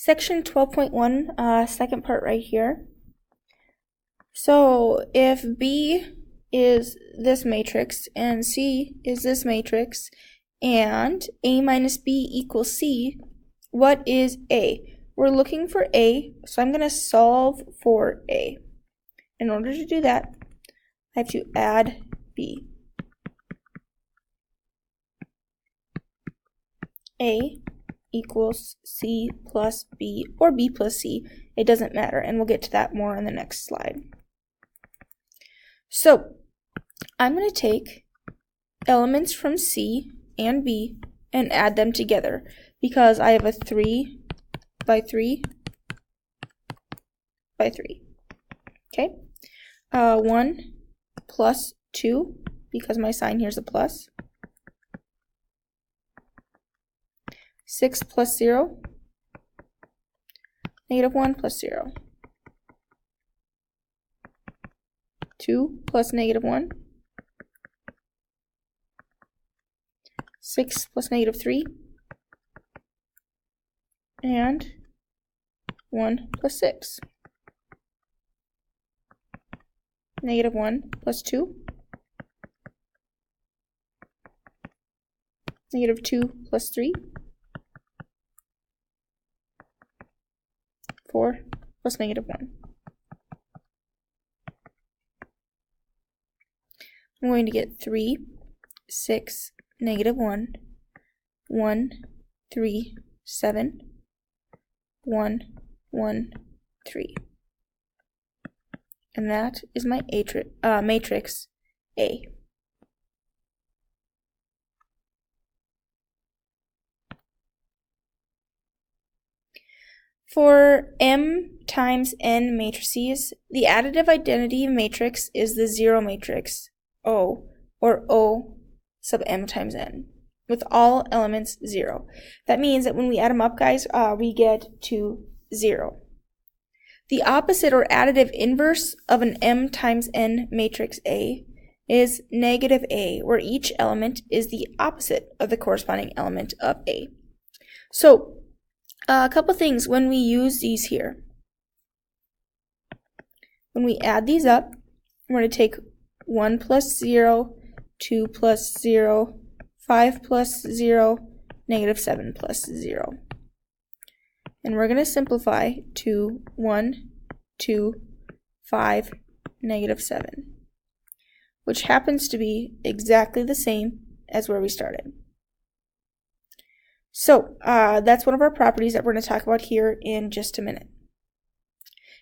Section 12.1, second part right here. So if B is this matrix and C is this matrix and A minus B equals C, what is A? We're looking for A, so I'm going to solve for A. In order to do that, I have to add B. A equals C plus B, or B plus C. It doesn't matter, and we'll get to that more on the next slide. So, I'm going to take elements from C and B and add them together, because I have a 3 by 3 by 3. Okay? 1 plus 2, because my sign here is a plus. 6 plus 0, negative 1 plus 0. 2 plus negative 1. 6 plus negative 3. And 1 plus 6. Negative 1 plus 2. Negative 2 plus 3. 4 plus negative 1. I'm going to get 3, 6, negative 1, 1, 3, 7, 1, 1, 3. And that is my matrix A. For m times n matrices, the additive identity matrix is the 0 matrix, O, or O sub m times n, with all elements 0. That means that when we add them up, guys, we get to 0. The opposite or additive inverse of an m times n matrix A is negative A, where each element is the opposite of the corresponding element of A. So, a couple things when we use these here. When we add these up, we're going to take 1 plus 0, 2 plus 0, 5 plus 0, negative 7 plus 0. And we're going to simplify to 1, 2, 5, negative 7, which happens to be exactly the same as where we started. So, that's one of our properties that we're going to talk about here in just a minute.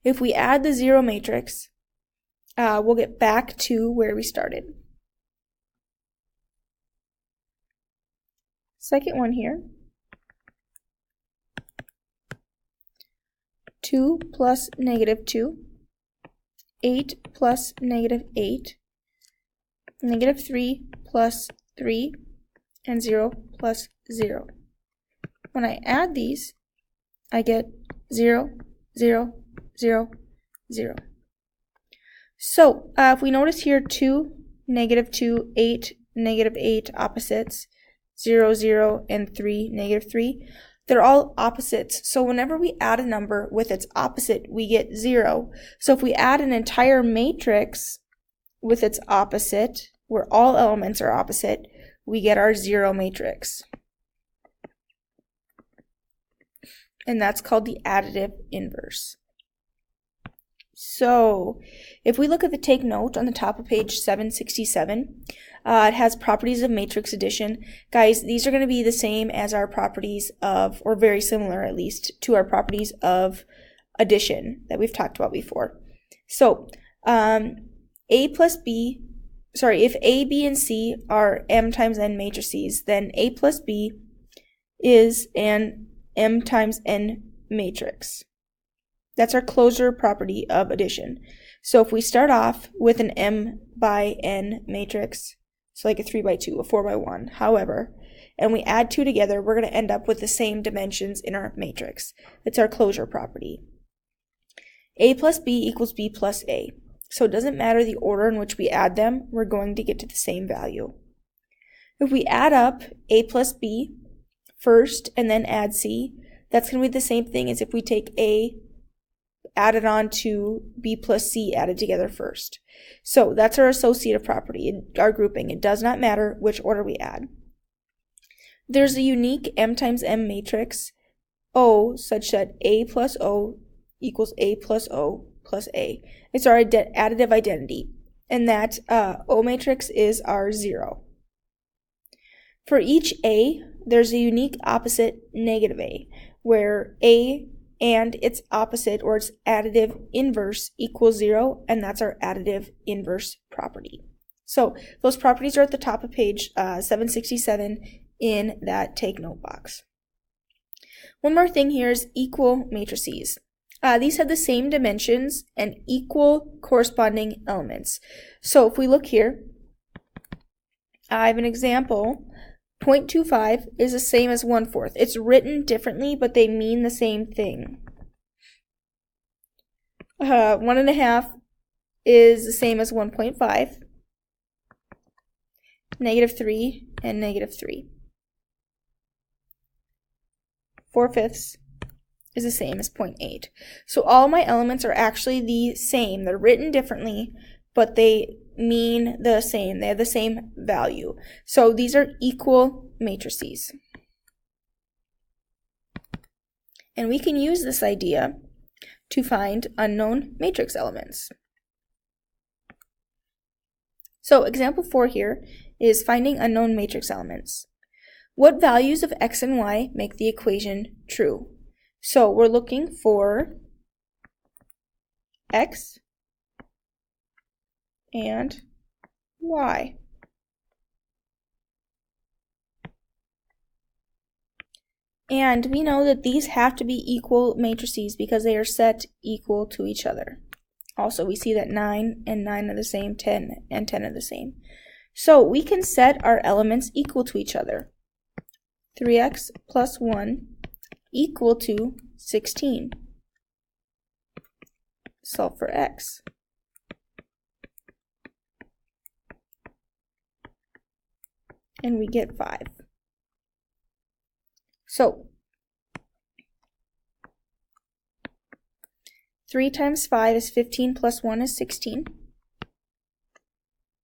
If we add the 0 matrix, we'll get back to where we started. Second one here. 2 plus negative 2, 8 plus negative 8, negative 3 plus 3, and 0 plus 0. When I add these, I get 0, 0, 0, 0. So, if we notice here 2, negative 2, 8, negative 8 opposites, 0, 0, and 3, negative 3, they're all opposites. So whenever we add a number with its opposite, we get 0. So if we add an entire matrix with its opposite, where all elements are opposite, we get our 0 matrix. And that's called the additive inverse. So, if we look at the take note on the top of page 767, it has properties of matrix addition. Guys, these are going to be the same as our properties of, or very similar at least, to our properties of addition that we've talked about before. So, if A, B, and C are m times n matrices, then A plus B is an m times n matrix. That's our closure property of addition. So if we start off with an m by n matrix, so like a 3 by 2, a 4 by 1, however, and we add 2 together, we're going to end up with the same dimensions in our matrix. It's our closure property. A plus B equals B plus A. So it doesn't matter the order in which we add them, we're going to get to the same value. If we add up A plus B first and then add C, that's going to be the same thing as if we take A added on to B plus C added together first. So that's our associative property, our grouping. It does not matter which order we add. There's a unique M times M matrix O such that A plus O equals A plus O plus A. It's our additive identity, and that O matrix is our 0. For each A, there's a unique opposite negative A, where A and its opposite, or its additive inverse, equals 0, and that's our additive inverse property. So those properties are at the top of page 767 in that take note box. One more thing here is equal matrices. These have the same dimensions and equal corresponding elements. So if we look here, I have an example. 0.25 is the same as 1/4. It's written differently, but they mean the same thing. 1.5 is the same as 1.5. -3 and -3. 4/5 is the same as 0.8. So all my elements are actually the same. They're written differently, but they mean the same. They have the same value. So these are equal matrices. And we can use this idea to find unknown matrix elements. So example 4 here is finding unknown matrix elements. What values of x and y make the equation true? So we're looking for x and y. And we know that these have to be equal matrices because they are set equal to each other. Also, we see that 9 and 9 are the same, 10 and 10 are the same. So we can set our elements equal to each other. 3x plus 1 equal to 16. Solve for x. And we get 5. So 3 times 5 is 15 plus 1 is 16.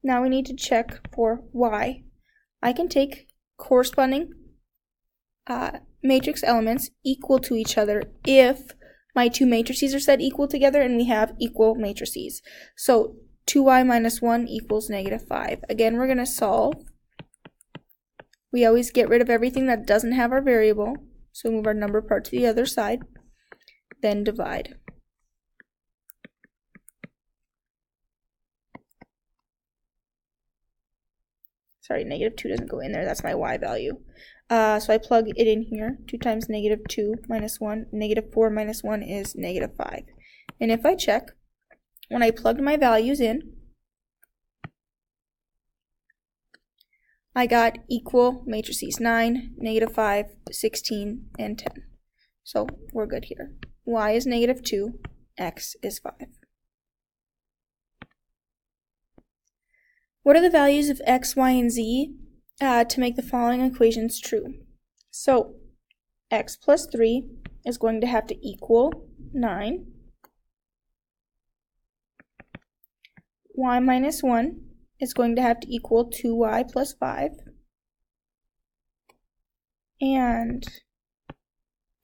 Now we need to check for y. I can take corresponding matrix elements equal to each other if my two matrices are set equal together and we have equal matrices. So 2y minus 1 equals -5. Again, we're going to solve. We always get rid of everything that doesn't have our variable. So move our number part to the other side, then divide. Sorry, -2 doesn't go in there. That's my y value. So I plug it in here. 2 times -2 minus 1. -4 minus 1 is -5. And if I check, when I plugged my values in, I got equal matrices, 9, -5, 16, and 10. So we're good here. Y is -2, x is 5. What are the values of x, y, and z to make the following equations true? So x plus 3 is going to have to equal 9. Y minus 1 is going to have to equal 2y plus 5. And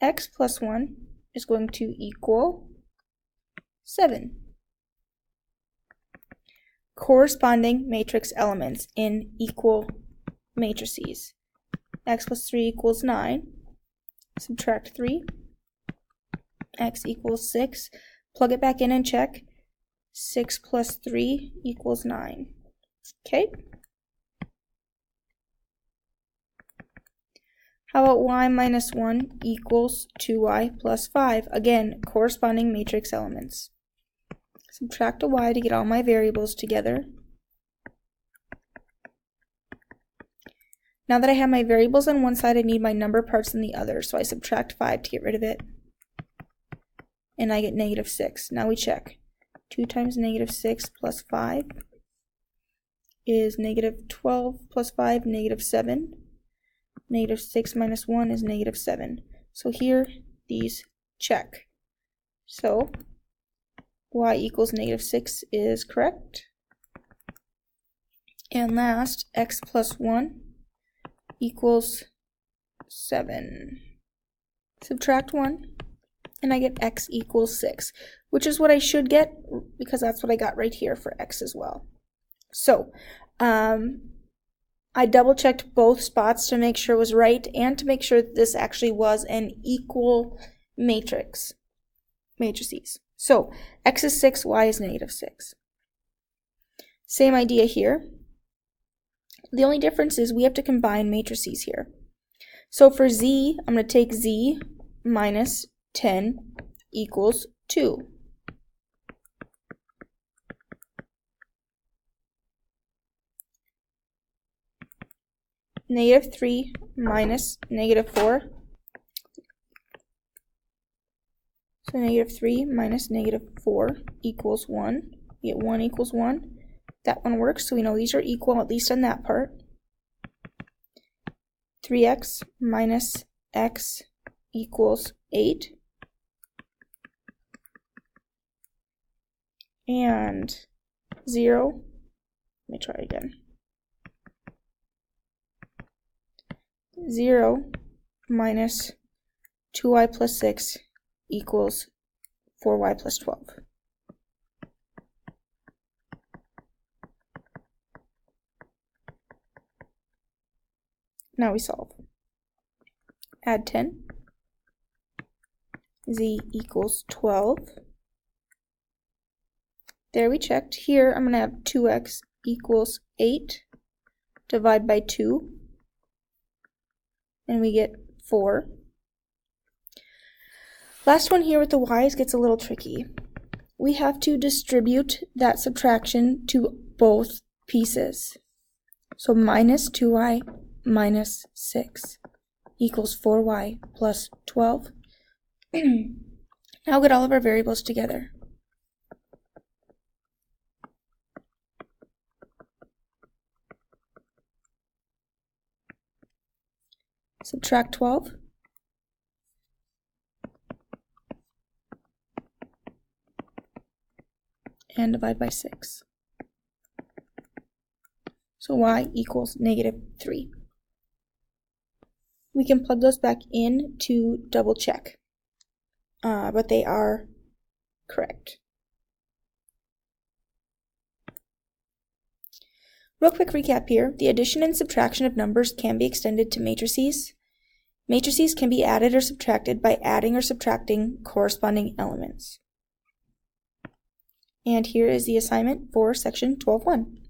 x plus 1 is going to equal 7. Corresponding matrix elements in equal matrices. X plus 3 equals 9. Subtract 3. X equals 6. Plug it back in and check. 6 plus 3 equals 9. Okay. How about y minus 1 equals 2y plus 5? Again, corresponding matrix elements. Subtract a y to get all my variables together. Now that I have my variables on one side, I need my number parts on the other. So I subtract 5 to get rid of it. And I get -6. Now we check. 2 times -6 plus 5 is -12 plus 5, -7. -6 minus 1 is -7. So here these check. So y equals -6 is correct. And last, x plus 1 equals 7. Subtract 1, and I get x equals 6, which is what I should get because that's what I got right here for x as well. So I double-checked both spots to make sure it was right and to make sure that this actually was an equal matrices. So x is 6, y is -6. Same idea here. The only difference is we have to combine matrices here. So for z, I'm going to take z minus 10 equals 2. -3 minus -4. So -3 minus -4 equals 1. We get 1 equals 1. That one works, so we know these are equal, at least on that part. 3x minus x equals 8. And 0, let me try again. 0 minus 2y plus 6 equals 4y plus 12. Now we solve. Add 10. Z equals 12. There we checked. Here I'm going to have 2x equals 8. Divide by 2. And we get 4. Last one here with the y's gets a little tricky. We have to distribute that subtraction to both pieces. So minus 2y minus 6 equals 4y plus 12. Now get all of our variables together. Subtract 12. And divide by 6. So y equals -3. We can plug those back in to double check, but they are correct. Real quick recap here. The addition and subtraction of numbers can be extended to matrices. Matrices can be added or subtracted by adding or subtracting corresponding elements. And here is the assignment for section 12.1.